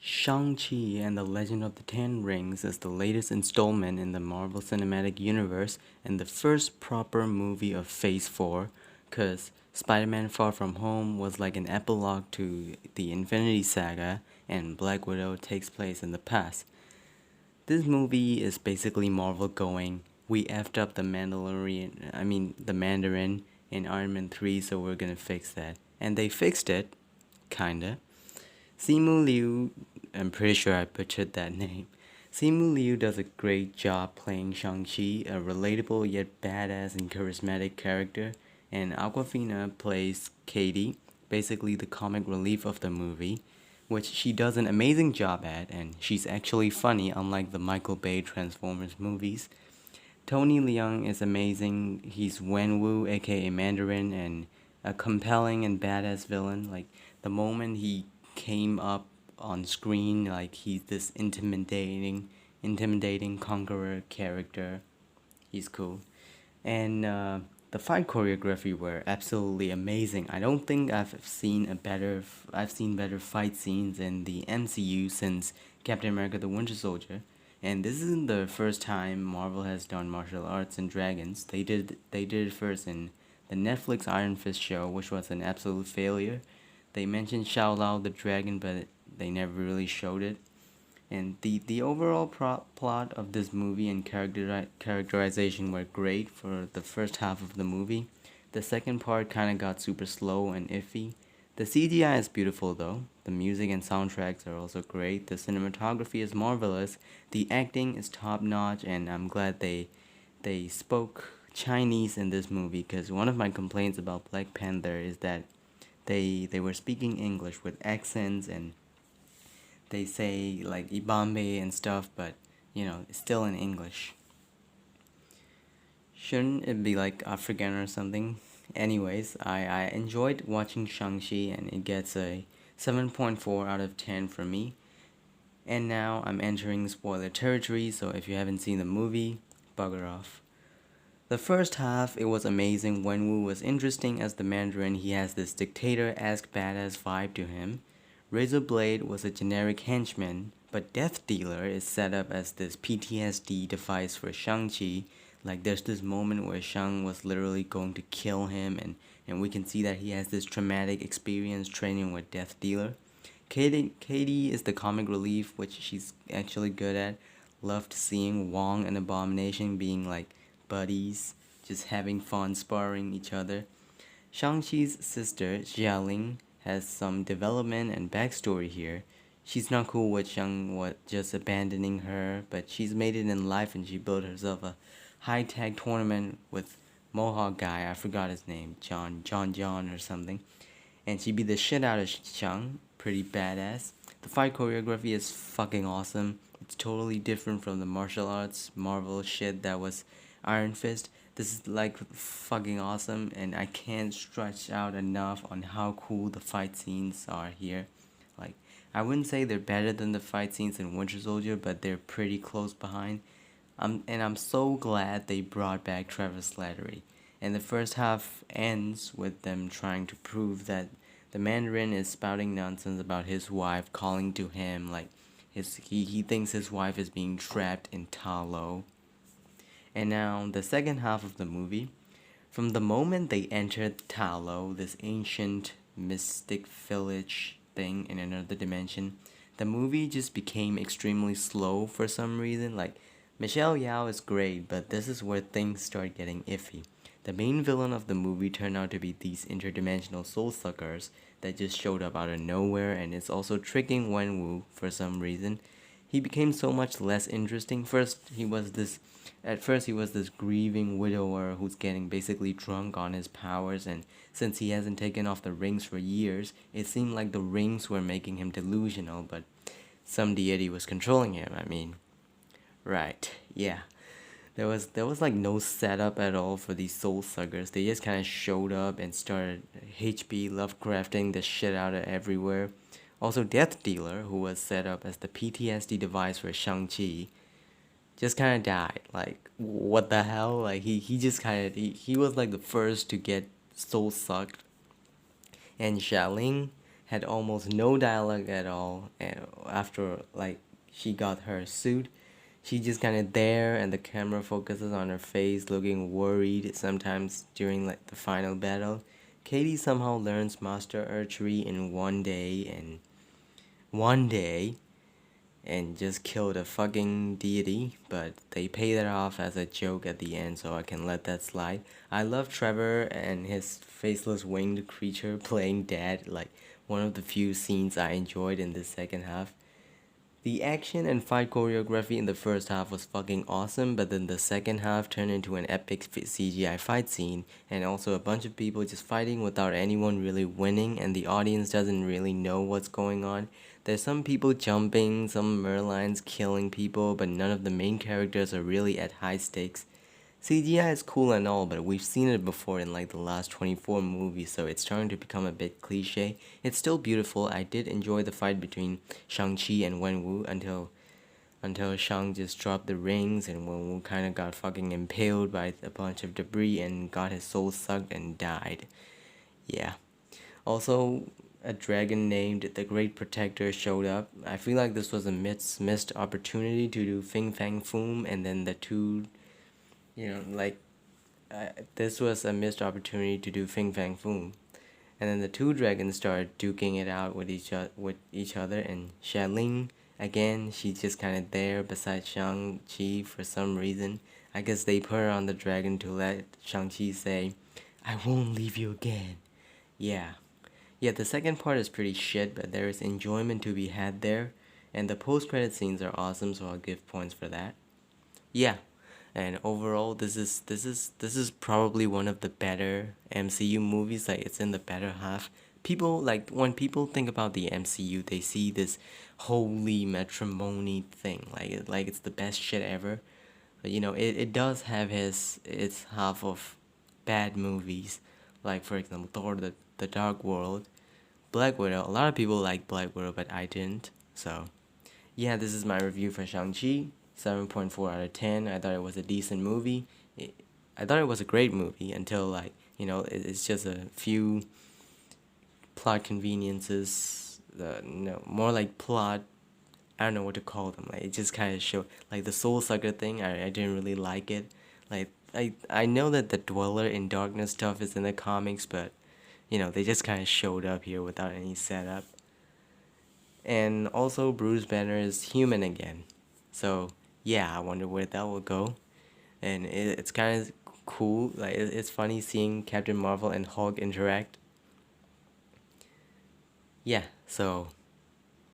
Shang-Chi and the Legend of the Ten Rings is the latest installment in the Marvel Cinematic Universe and the first proper movie of Phase 4, because Spider-Man Far From Home was like an epilogue to the Infinity Saga, and Black Widow takes place in the past. This movie is basically Marvel going, we effed up the Mandarin in Iron Man 3, so we're gonna fix that. And they fixed it, kinda. Simu Liu, I'm pretty sure I butchered that name. Simu Liu does a great job playing Shang-Chi, a relatable yet badass and charismatic character, and Aquafina plays Katie, basically the comic relief of the movie, which she does an amazing job at, and she's actually funny unlike the Michael Bay Transformers movies. Tony Leung is amazing. He's Wenwu, aka Mandarin, and a compelling and badass villain. Like the moment he came up on screen, like he's this intimidating conqueror character. He's cool, and the fight choreography were absolutely amazing. I don't think I've seen better fight scenes in the MCU since Captain America: The Winter Soldier. And this isn't the first time Marvel has done martial arts and dragons. They did it first in the Netflix Iron Fist show, which was an absolute failure. They mentioned Shao Lao the dragon, but they never really showed it. And the overall plot of this movie and characterization were great for the first half of the movie. The second part kind of got super slow and iffy. The CGI is beautiful though. The music and soundtracks are also great. The cinematography is marvelous. The acting is top notch, and I'm glad they spoke Chinese in this movie, because one of my complaints about Black Panther is that they were speaking English with accents, and they say like Ibambe and stuff, but it's still in English. Shouldn't it be like African or something? Anyways, I enjoyed watching Shang-Chi, and it gets a 7.4 out of 10 for me. And now I'm entering spoiler territory, so if you haven't seen the movie, bugger off. The first half, it was amazing. Wenwu was interesting as the Mandarin. He has this dictator-esque badass vibe to him. Razorblade was a generic henchman, but Death Dealer is set up as this PTSD device for Shang-Chi. Like there's this moment where Shang was literally going to kill him, and we can see that he has this traumatic experience training with Death Dealer. Katie is the comic relief, which she's actually good at. Loved seeing Wong and Abomination being like buddies, just having fun sparring each other. Shang-Chi's sister, Xialing, has some development and backstory here. She's not cool with just abandoning her, but she's made it in life, and she built herself a high-tech tournament with Mohawk guy, I forgot his name, John or something. And she beat the shit out of Shang, pretty badass. The fight choreography is fucking awesome. It's totally different from the martial arts Marvel shit that was Iron Fist. This is like fucking awesome, and I can't stretch out enough on how cool the fight scenes are here. Like, I wouldn't say they're better than the fight scenes in Winter Soldier, but they're pretty close behind. And I'm so glad they brought back Travis Slattery. And the first half ends with them trying to prove that the Mandarin is spouting nonsense about his wife calling to him, like he thinks his wife is being trapped in Ta Lo. And now the second half of the movie, from the moment they entered Ta Lo, this ancient mystic village thing in another dimension, the movie just became extremely slow for some reason. Like Michelle Yeoh is great, but this is where things start getting iffy. The main villain of the movie turned out to be these interdimensional soul suckers that just showed up out of nowhere, and it's also tricking Wenwu for some reason. He became so much less interesting. At first he was this grieving widower who's getting basically drunk on his powers, and since he hasn't taken off the rings for years, it seemed like the rings were making him delusional, but some deity was controlling him. I mean, right, yeah. There was like no setup at all for these soul suckers. They just kind of showed up and started HP Lovecrafting the shit out of everywhere. Also, Death Dealer, who was set up as the PTSD device for Shang-Chi, just kind of died. Like, what the hell? Like, he just kind of, he was like the first to get soul sucked. And Xialing, had almost no dialogue at all. And after like she got her suit, she just kind of there, and the camera focuses on her face, looking worried. Sometimes during like the final battle, Katie somehow learns master archery in one day, and just killed a fucking deity, but they paid it off as a joke at the end, so I can let that slide. I love Trevor and his faceless winged creature playing dead, like one of the few scenes I enjoyed in the second half. The action and fight choreography in the first half was fucking awesome, but then the second half turned into an epic CGI fight scene, and also a bunch of people just fighting without anyone really winning, and the audience doesn't really know what's going on. There's some people jumping, some Merlines killing people, but none of the main characters are really at high stakes. CGI is cool and all, but we've seen it before in like the last 24 movies, so it's starting to become a bit cliche. It's still beautiful. I did enjoy the fight between Shang-Chi and Wenwu until Shang just dropped the rings and Wenwu kind of got fucking impaled by a bunch of debris and got his soul sucked and died. Yeah. Also, a dragon named the Great Protector showed up. I feel like this was a missed opportunity to do Fing Fang Foom, and then the two, like this was a missed opportunity to do Fing Fang Foom. And then the two dragons started duking it out with each other, and Xialing, again, she's just kind of there beside Shang-Chi for some reason. I guess they put her on the dragon to let Shang-Chi say, "I won't leave you again." Yeah. Yeah, the second part is pretty shit, but there is enjoyment to be had there, and the post-credit scenes are awesome, so I'll give points for that. Yeah, and overall, this is probably one of the better MCU movies. Like it's in the better half. People like when people think about the MCU, they see this holy matrimony thing. Like it's the best shit ever. But it does have its half of bad movies. Like for example, Thor: the Dark World, Black Widow. A lot of people like Black Widow, but I didn't. So yeah, this is my review for Shang-Chi. 7.4 out of 10. I thought it was a decent movie. I thought it was a great movie until, like, it's just a few plot conveniences. More like plot. I don't know what to call them. Like, it just kind of showed. Like, the Soul Sucker thing, I didn't really like it. Like, I know that the Dweller in Darkness stuff is in the comics, but, they just kind of showed up here without any setup. And also, Bruce Banner is human again. So, yeah, I wonder where that will go. And it's kind of cool. Like, it's funny seeing Captain Marvel and Hulk interact. Yeah, so